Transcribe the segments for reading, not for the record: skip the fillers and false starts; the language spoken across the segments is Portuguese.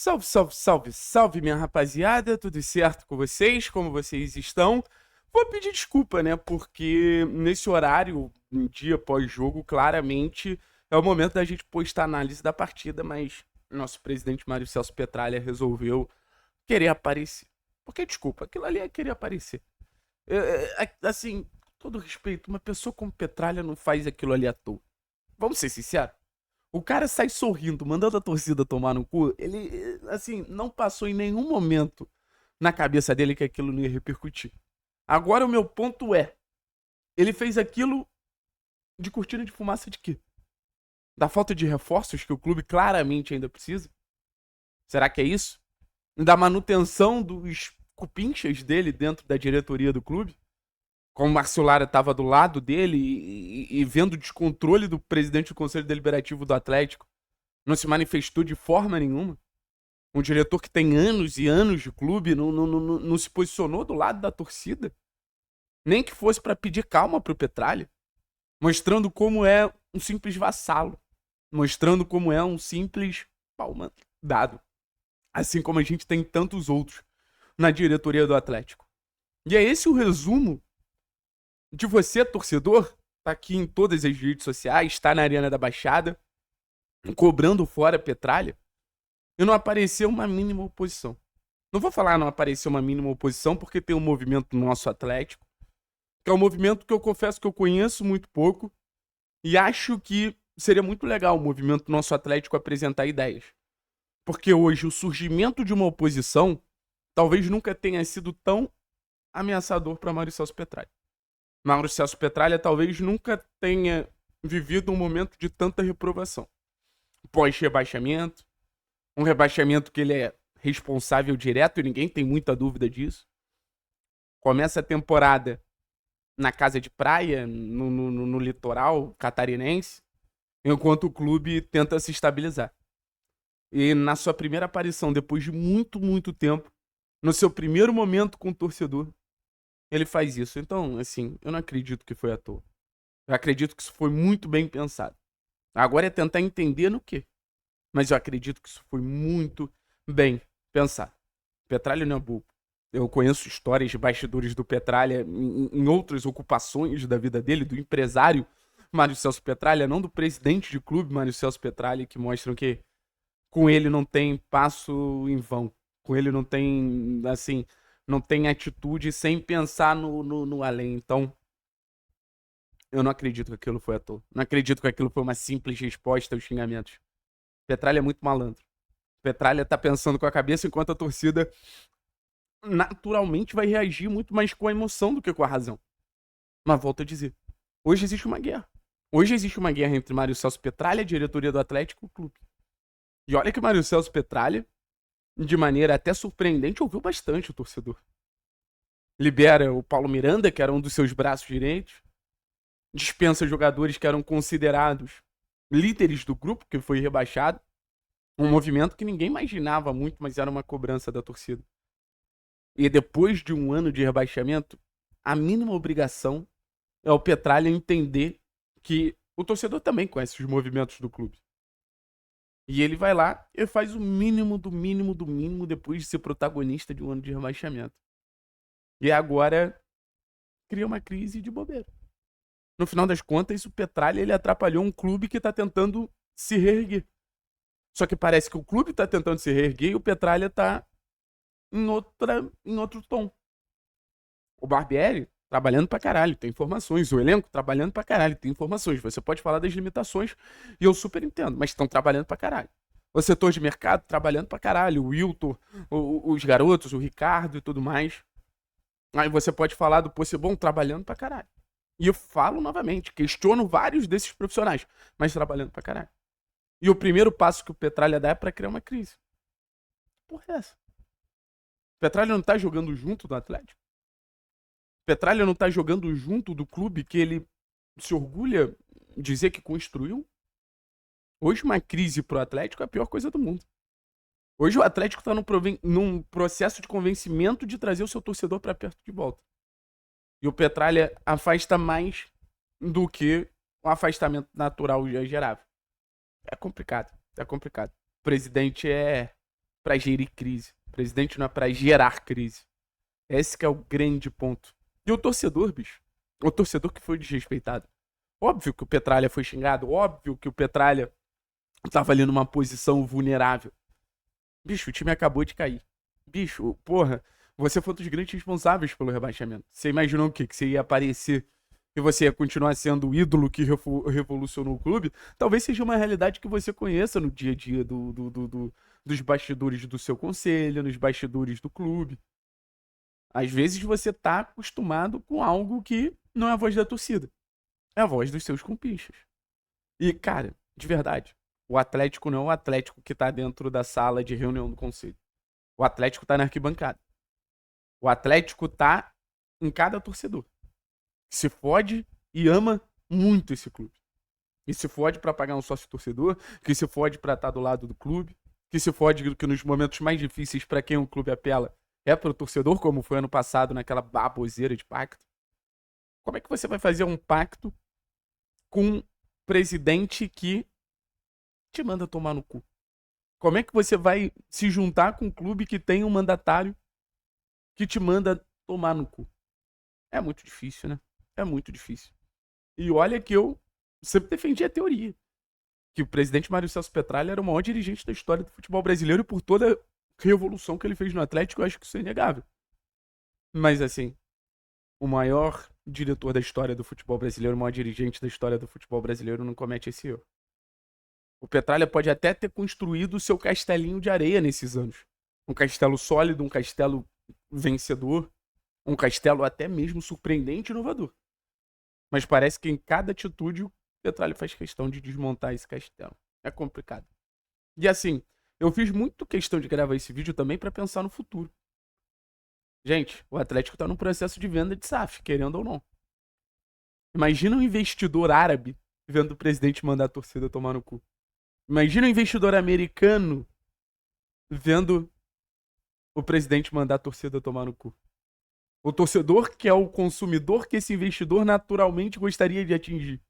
Salve, salve, salve, salve, minha rapaziada, tudo certo com vocês? Como vocês estão? Vou pedir desculpa, né? Porque nesse horário, um dia pós-jogo, claramente é o momento da gente postar a análise da partida, mas nosso presidente Mário Celso Petralha resolveu querer aparecer. Porque, desculpa, aquilo ali é querer aparecer. Assim, com todo respeito, uma pessoa como Petralha não faz aquilo ali à toa. Vamos ser sinceros? O cara sai sorrindo, mandando a torcida tomar no cu. Ele, assim, não passou em nenhum momento na cabeça dele que aquilo não ia repercutir. Agora o meu ponto é: ele fez aquilo de cortina de fumaça de quê? Da falta de reforços que o clube claramente ainda precisa? Será que é isso? Da manutenção dos cupinchas dele dentro da diretoria do clube? Como o Márcio Lara estava do lado dele e vendo o descontrole do presidente do Conselho Deliberativo do Atlético, não se manifestou de forma nenhuma. Um diretor que tem anos e anos de clube não se posicionou do lado da torcida. Nem que fosse para pedir calma para o Petralha, mostrando como é um simples vassalo, mostrando como é um simples palma dado. Assim como a gente tem tantos outros na diretoria do Atlético. E é esse o resumo de você, torcedor, tá aqui em todas as redes sociais, está na Arena da Baixada, cobrando fora Petralha, e não apareceu uma mínima oposição. Não vou falar não apareceu uma mínima oposição, porque tem um movimento nosso Atlético, que é um movimento que eu confesso que eu conheço muito pouco, e acho que seria muito legal o movimento nosso Atlético apresentar ideias. Porque hoje o surgimento de uma oposição talvez nunca tenha sido tão ameaçador para Mário Celso Petralha. Mário Celso Petralha talvez nunca tenha vivido um momento de tanta reprovação. Pós-rebaixamento, um rebaixamento que ele é responsável direto e ninguém tem muita dúvida disso. Começa a temporada na casa de praia, no litoral catarinense, enquanto o clube tenta se estabilizar. E na sua primeira aparição, depois de muito, muito tempo, no seu primeiro momento com o torcedor, ele faz isso. Então, assim, eu não acredito que foi à toa. Eu acredito que isso foi muito bem pensado. Agora é tentar entender no quê. Mas eu acredito que isso foi muito bem pensado. Petralha não é bobo. Eu conheço histórias de bastidores do Petralha em outras ocupações da vida dele, do empresário Mário Celso Petralha, não do presidente de clube Mário Celso Petralha, que mostram que com ele não tem passo em vão. Com ele não tem, assim, não tem atitude sem pensar no além. Então, eu não acredito que aquilo foi à toa. Não acredito que aquilo foi uma simples resposta aos xingamentos. Petralha é muito malandro. Petralha tá pensando com a cabeça enquanto a torcida naturalmente vai reagir muito mais com a emoção do que com a razão. Mas volto a dizer, hoje existe uma guerra. Hoje existe uma guerra entre Mário Celso Petralha, a diretoria do Atlético e o clube. E olha que Mário Celso Petralha, de maneira até surpreendente, ouviu bastante o torcedor. Libera o Paulo Miranda, que era um dos seus braços direitos. Dispensa jogadores que eram considerados líderes do grupo, que foi rebaixado. Um movimento que ninguém imaginava muito, mas era uma cobrança da torcida. E depois de um ano de rebaixamento, a mínima obrigação é o Petralha entender que o torcedor também conhece os movimentos do clube. E ele vai lá e faz o mínimo do mínimo do mínimo depois de ser protagonista de um ano de rebaixamento. E agora cria uma crise de bobeira. No final das contas, o Petralha ele atrapalhou um clube que está tentando se reerguer. Só que parece que o clube está tentando se reerguer e o Petralha está em outro tom. O Barbieri trabalhando pra caralho, tem informações. O elenco trabalhando pra caralho, tem informações. Você pode falar das limitações e eu super entendo, mas estão trabalhando pra caralho. O setor de mercado trabalhando pra caralho. O Wilton, os garotos, o Ricardo e tudo mais. Aí você pode falar do Possebon trabalhando pra caralho. E eu falo novamente, questiono vários desses profissionais, mas trabalhando pra caralho. E o primeiro passo que o Petralha dá é pra criar uma crise. Que porra é essa? O Petralha não tá jogando junto do Atlético? O Petralha não tá jogando junto do clube que ele se orgulha de dizer que construiu? Hoje uma crise pro Atlético é a pior coisa do mundo. Hoje o Atlético tá num processo de convencimento de trazer o seu torcedor pra perto de volta. E o Petralha afasta mais do que o afastamento natural já gerava. É complicado, é complicado. O presidente é para gerir crise. O presidente não é para gerar crise. Esse que é o grande ponto. E o torcedor, bicho, o torcedor que foi desrespeitado. Óbvio que o Petralha foi xingado, óbvio que o Petralha tava ali numa posição vulnerável. Bicho, o time acabou de cair. Bicho, porra, você foi um dos grandes responsáveis pelo rebaixamento. Você imaginou o quê? Que você ia aparecer e você ia continuar sendo o ídolo que revolucionou o clube? Talvez seja uma realidade que você conheça no dia a dia dos bastidores do seu conselho, nos bastidores do clube. Às vezes você tá acostumado com algo que não é a voz da torcida. É a voz dos seus compinchas. E, cara, de verdade, o Atlético não é o Atlético que tá dentro da sala de reunião do conselho. O Atlético tá na arquibancada. O Atlético tá em cada torcedor. Que se fode e ama muito esse clube. Que se fode pra pagar um sócio torcedor, que se fode pra estar do lado do clube, que se fode que nos momentos mais difíceis pra quem o clube apela é pro torcedor, como foi ano passado naquela baboseira de pacto. Como é que você vai fazer um pacto com um presidente que te manda tomar no cu? Como é que você vai se juntar com um clube que tem um mandatário que te manda tomar no cu? É muito difícil, né? É muito difícil. E olha que eu sempre defendi a teoria que o presidente Mário Celso Petralha era o maior dirigente da história do futebol brasileiro e por toda a revolução que ele fez no Atlético, eu acho que isso é inegável. Mas assim, o maior diretor da história do futebol brasileiro, o maior dirigente da história do futebol brasileiro não comete esse erro. O Petralha pode até ter construído o seu castelinho de areia nesses anos. Um castelo sólido, um castelo vencedor, um castelo até mesmo surpreendente e inovador. Mas parece que em cada atitude o Petralha faz questão de desmontar esse castelo. É complicado. E assim, eu fiz muito questão de gravar esse vídeo também para pensar no futuro. Gente, o Atlético tá num processo de venda de SAF, querendo ou não. Imagina um investidor árabe vendo o presidente mandar a torcida tomar no cu. Imagina um investidor americano vendo o presidente mandar a torcida tomar no cu. O torcedor que é o consumidor que esse investidor naturalmente gostaria de atingir.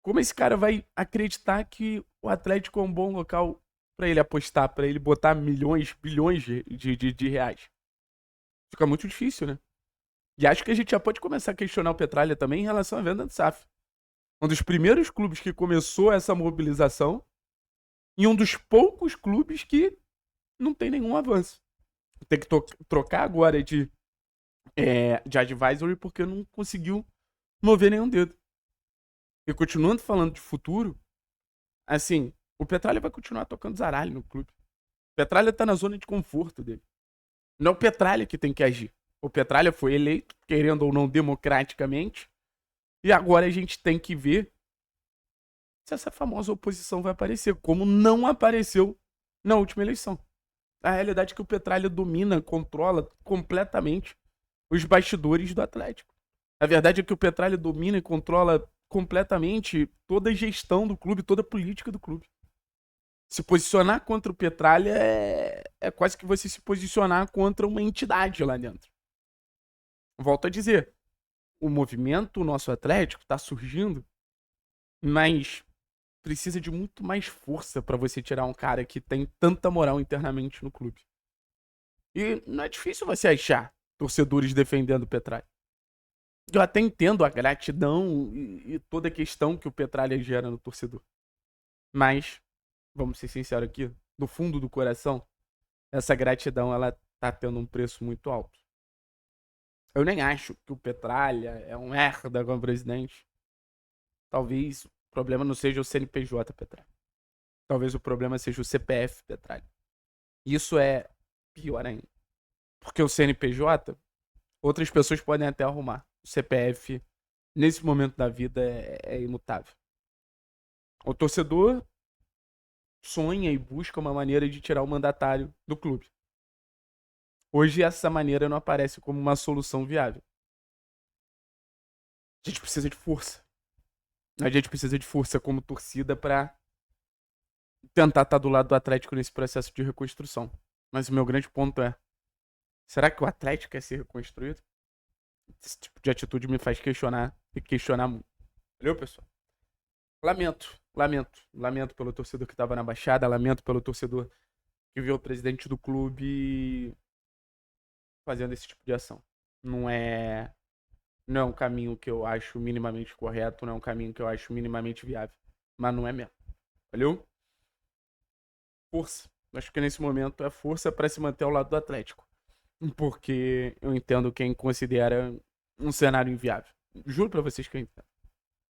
Como esse cara vai acreditar que o Atlético é um bom local para ele apostar, para ele botar milhões, bilhões de reais? Fica muito difícil, né? E acho que a gente já pode começar a questionar o Petralha também em relação à venda de SAF. Um dos primeiros clubes que começou essa mobilização e um dos poucos clubes que não tem nenhum avanço. Tem que trocar agora de advisory porque não conseguiu mover nenhum dedo. E continuando falando de futuro, assim, o Petralha vai continuar tocando zaralho no clube. O Petralha tá na zona de conforto dele. Não é o Petralha que tem que agir. O Petralha foi eleito, querendo ou não, democraticamente. E agora a gente tem que ver se essa famosa oposição vai aparecer, como não apareceu na última eleição. A realidade é que o Petralha domina, controla completamente os bastidores do Atlético. A verdade é que o Petralha domina e controla completamente toda a gestão do clube, toda a política do clube. Se posicionar contra o Petralha é quase que você se posicionar contra uma entidade lá dentro. Volto a dizer, o movimento, o nosso Atlético, está surgindo, mas precisa de muito mais força para você tirar um cara que tem tanta moral internamente no clube. E não é difícil você achar torcedores defendendo o Petralha. Eu até entendo a gratidão e toda a questão que o Petralha gera no torcedor. Mas, vamos ser sinceros aqui, do fundo do coração, essa gratidão ela tá tendo um preço muito alto. Eu nem acho que o Petralha é um merda como presidente. Talvez o problema não seja o CNPJ Petralha. Talvez o problema seja o CPF Petralha. Isso é pior ainda. Porque o CNPJ, outras pessoas podem até arrumar. O CPF, nesse momento da vida, é imutável. O torcedor sonha e busca uma maneira de tirar o mandatário do clube. Hoje essa maneira não aparece como uma solução viável. A gente precisa de força. A gente precisa de força como torcida para tentar estar do lado do Atlético nesse processo de reconstrução. Mas o meu grande ponto é, será que o Atlético quer ser reconstruído? Esse tipo de atitude me faz questionar e questionar muito. Valeu, pessoal? Lamento pelo torcedor que estava na Baixada, lamento pelo torcedor que ver o presidente do clube fazendo esse tipo de ação. Não é um caminho que eu acho minimamente correto, não é um caminho que eu acho minimamente viável. Mas não é mesmo. Valeu? Força. Acho que nesse momento é força para se manter ao lado do Atlético. Porque eu entendo quem considera um cenário inviável. Juro pra vocês que eu entendo.